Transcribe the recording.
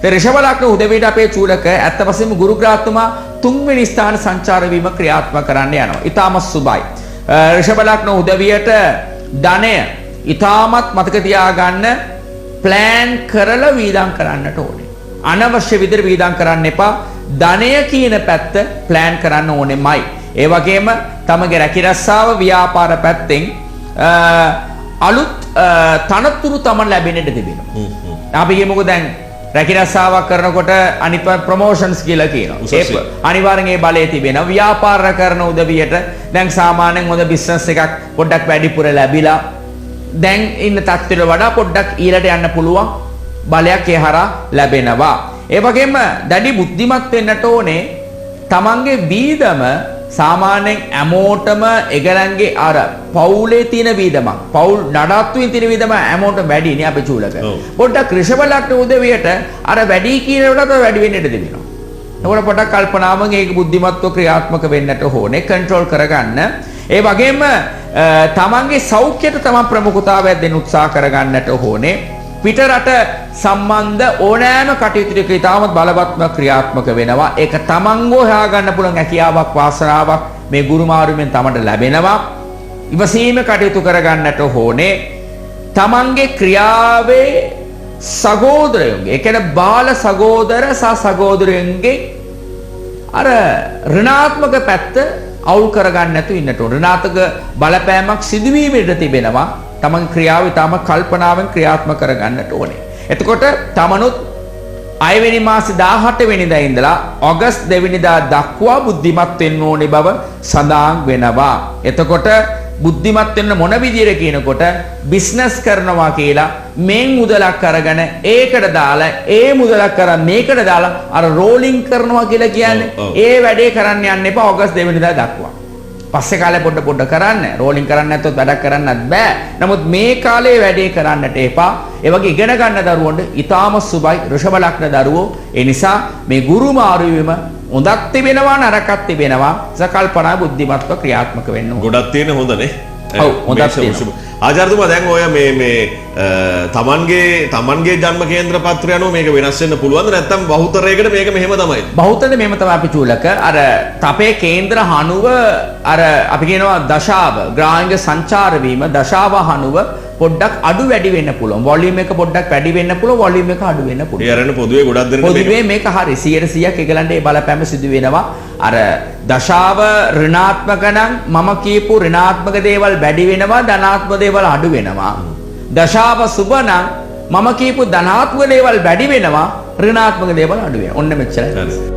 රිෂභ ලග්න උදවියට අපේ චූලක ඇත්ත වශයෙන්ම ගුරු ග්‍රහතුමා තුන්වෙනි ස්ථාන සංචාර වීම ක්‍රියාත්මක කරන්න යනවා. ඊටමත් සුබයි. රිෂභ ලග්න උදවියට ධනය ඊටමත් මතක තියාගන්න ප්ලෑන් කරලා වීදම් කරන්නට ඕනේ. අනවශ්‍ය විදිහට වීදම් කරන්න එපා. ධනය කියන පැත්ත ප්ලෑන් කරන්න ඕනෙමයි. ඒ වගේම තමගේ රැකිරස්සාව ව්‍යාපාර පැත්තෙන් අලුත් තනතුරු තමන් ලැබෙන්නට තිබෙනවා. අපි කියමුකෝ දැන් රැකිරස්සාවක් කරනකොට අනිත් ප්‍රොමෝෂන්ස් කියලා කියනවා. ඒක අනිවාර්යෙන් ඒ බලය තිබෙනවා. ව්‍යාපාර කරන උදවියට දැන් සාමාන්‍යයෙන් හොඳ බිස්නස් එකක් පොඩ්ඩක් වැඩිපුර ලැබිලා දැන් ඉන්න තත්ත්වයට වඩා පොඩ්ඩක් ඊළට යන්න පුළුවන් බලයක් ඒ හරහා ලැබෙනවා. ඒ වගේම දැඩි බුද්ධිමත් වෙන්නට ඕනේ. තමන්ගේ වීදම සාමාන්‍යයෙන් හැමෝටම එගලන්ගේ අර පවුලේ තියෙන වීදමක් පවුල් නඩත්තුවේ තියෙන වීදම හැමෝටම වැඩි නේ අපේ චූලක. පොඩ්ඩක් රිෂභ ලග්න උදවියට අර වැඩි කියන වලට වැඩි වෙන්න ඉඩ දෙනවා. ඒකට පොඩ්ඩක් කල්පනාවෙන් ඒක බුද්ධිමත්ව ක්‍රියාත්මක වෙන්නට ඕනේ, කන්ට්‍රෝල් කරගන්න. ඒ වගේම තමන්ගේ සෞඛ්‍යයට තමන් ප්‍රමුඛතාවයක් දෙන්න උත්සාහ කරගන්නට ඕනේ. පිටරට සම්බන්ධ ඕනෑම කටයුතු ටික ඉතාමත් බලවත්ව ක්‍රියාත්මක වෙනවා. ඒක තමන්ව හොයාගන්න පුළුවන් හැකියාවක් වාසනාවක් මේ ගුරු මාරුවෙන් තමන්ට ලැබෙනවා. ඉවසීම කටයුතු කරගන්නට ඕනේ. තමන්ගේ ක්‍රියාවේ සහෝදරයන්ගේ, ඒ කියන්නේ බාල සහෝදර සහ සහෝදරයන්ගේ අර ඍණාත්මක පැත්ත අවුල් කරගන්න නැතුව ඉන්නට ඕන. ඍණාත්මක බලපෑමක් සිදුවීමට තිබෙනවා. තමන් ක්‍රියාව ඉතාම කල්පනාවෙන් ක්‍රියාත්මක කරගන්නට ඕනේ. එතකොට තමනුත් 6 වෙනි මාසේ 18 වෙනිදා ඉඳලා ඔගස්ට් 2 වෙනිදා දක්වා බුද්ධිමත් වෙන්න ඕනේ බව සඳහන් වෙනවා. එතකොට බුද්ධිමත් වෙන්න මොන විදියට කියනකොට බිස්නස් කරනවා කියලා මේ මුදලක් අරගෙන ඒකට දාලා ඒ මුදලක් කරන් මේකට දාලා අර රෝලින් කරනවා කියලා කියන්නේ ඒ වැඩේ කරන්න යන්න එපා ඔගස්ට් 2 වෙනිදා දක්වා. පස්සේ කාලේ පොඩ කරන්න රෝලින් කරන්න නැත්නම් වැඩක් කරන්නත් බෑ. නමුත් මේ කාලේ වැඩේ කරන්නට එපා. ඒ වගේ ඉගෙන ගන්න දරුවන්ට ඊටාම සුබයි ඍෂභ ලග්න දරුවෝ. ඒ නිසා මේ ගුරු මාරුවීම හොඳක් තිබෙනවා නරකක් තිබෙනවා. සකල්පනා බුද්ධිමත්ව ක්‍රියාත්මක වෙන්න ඕන. ගොඩක් තියෙන හොඳනේ. ඔව් හොඳක් තියෙනවා. ආචාර්යතුමා දැන් ඔය මේ තමන්ගේ ජන්ම කේන්ද්‍ර පත්‍රය අනුව මේක වෙනස් වෙන්න පුළුවන්ද නැත්නම් බහුතරයකට මේක මෙහෙම තමයි? බහුතරද මෙහෙම තමයි අපි චූලක. අර තපේ කේන්ද්‍ර හනුව අර අපි කියනවා දශාව ග්‍රාහික සංචාර වීම දශාව හනුව පොඩ්ඩක් අඩු වැඩි වෙන්න පුළුවන්. වොලියුම් එක පොඩ්ඩක් වැඩි වෙන්න පුළුවන්, වොලියුම් එක අඩු වෙන්න පුළුවන්. ඒ අරගෙන පොදුවේ ගොඩක් දෙනෙක් පොදුවේ මේක හරි 100%ක් ඒගලන්ට ඒ බලපෑම සිදු වෙනවා. අර දශාව ඍණාත්මක නම් මම කියපු ඍණාත්මක දේවල් වැඩි වෙනවා, ධනාත්මක දේවල් අඩු වෙනවා. දශාව සුබ නම් මම කියපු ධනාත්මක දේවල් වැඩි වෙනවා, ඍණාත්මක දේවල් අඩු වෙනවා. ඔන්න මෙච්චරයි.